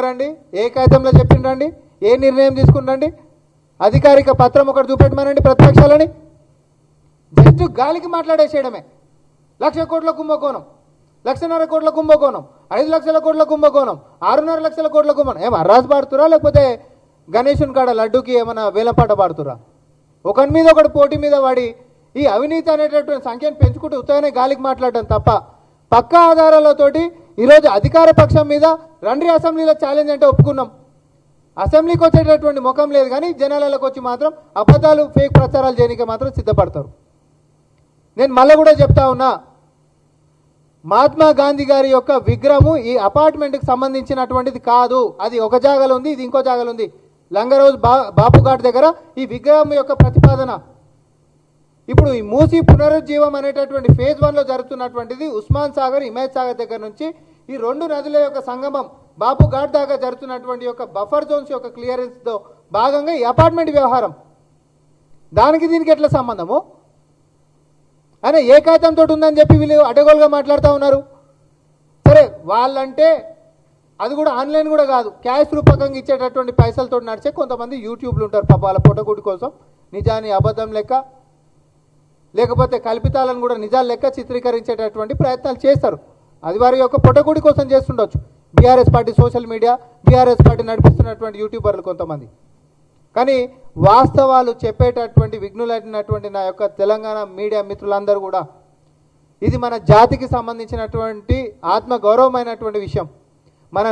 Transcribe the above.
చెప్పారండి? ఏ కాగితంలో చెప్పిండ్రండి? ఏ నిర్ణయం తీసుకున్నారండి? అధికారిక పత్రం ఒకటి చూపెట్టమనండి ప్రతిపక్షాలని. జస్ట్ గాలికి మాట్లాడేసేయడమే. 1,00,000 కోట్ల కుంభకోణం, 1,50,000 కోట్ల కుంభకోణం, 5 లక్షల కోట్ల కుంభకోణం, 6.5 లక్షల కోట్ల కుంభకోణం. ఏం అర్రాజు పాడుతురా లేకపోతే గణేశుని కాడ లడ్డుకి ఏమైనా వేలంపాట పాడుతురా? ఒకరి మీద ఒకటి పోటీ మీద వాడి ఈ అవినీతి అనేటటువంటి సంఖ్యను పెంచుకుంటూ ఉత్తగానే గాలికి మాట్లాడడం తప్ప పక్కా ఆధారాలతోటి ఈరోజు అధికార పక్షం మీద రండి అసెంబ్లీలో ఛాలెంజ్ అంటే ఒప్పుకున్నాం. అసెంబ్లీకి వచ్చేటటువంటి ముఖం లేదు, కానీ జనాలకు వచ్చి మాత్రం అబద్ధాలు ఫేక్ ప్రచారాలు చేయడానికి మాత్రం సిద్ధపడతారు. నేను మళ్ళీ కూడా చెప్తా ఉన్నా, మహాత్మా గాంధీ గారి యొక్క విగ్రహము ఈ అపార్ట్మెంట్కి సంబంధించినటువంటిది కాదు. అది ఒక జాగాలో ఉంది, ఇది ఇంకో జాగాలో ఉంది. లంగరోజు బాపుఘాట్ దగ్గర ఈ విగ్రహం యొక్క ప్రతిపాదన. ఇప్పుడు ఈ మూసీ పునరుజ్జీవం అనేటటువంటి ఫేజ్ 1లో జరుగుతున్నటువంటిది ఉస్మాన్ సాగర్, హిమాయత్ సాగర్ దగ్గర నుంచి ఈ 2 నదుల యొక్క సంగమం బాపుఘాట్ దాకా జరుగుతున్నటువంటి యొక్క బఫర్ జోన్స్ యొక్క క్లియరెన్స్తో భాగంగా ఈ అపార్ట్మెంట్ వ్యవహారం. దానికి దీనికి ఎట్లా సంబంధము అనే ఏ కాగితంతో ఉందని చెప్పి వీళ్ళు అడ్డగోలుగా మాట్లాడుతూ ఉన్నారు. సరే, వాళ్ళంటే అది కూడా ఆన్లైన్ కూడా కాదు, క్యాష్ రూపకంగా ఇచ్చేటటువంటి పైసలతో నడిచే కొంతమంది యూట్యూబ్లు ఉంటారు. పాప వాళ్ళ పొట్టగుడి కోసం నిజాన్ని అబద్ధం లెక్క, లేకపోతే కల్పితాలను కూడా నిజాలు లెక్క చిత్రీకరించేటటువంటి ప్రయత్నాలు చేస్తారు. అది వారి యొక్క పొట్టగుడి కోసం చేస్తుండొచ్చు BRS party social media, BRS party నడిపిస్తున్నటువంటి యూట్యూబర్లు కొంతమంది. కానీ వాస్తవాలు చెప్పేటటువంటి విఘ్నులైనటువంటి నా యొక్క తెలంగాణ మీడియా మిత్రులందరూ కూడా ఇది మన జాతికి సంబంధించినటువంటి ఆత్మ గౌరవమైనటువంటి విషయం. మన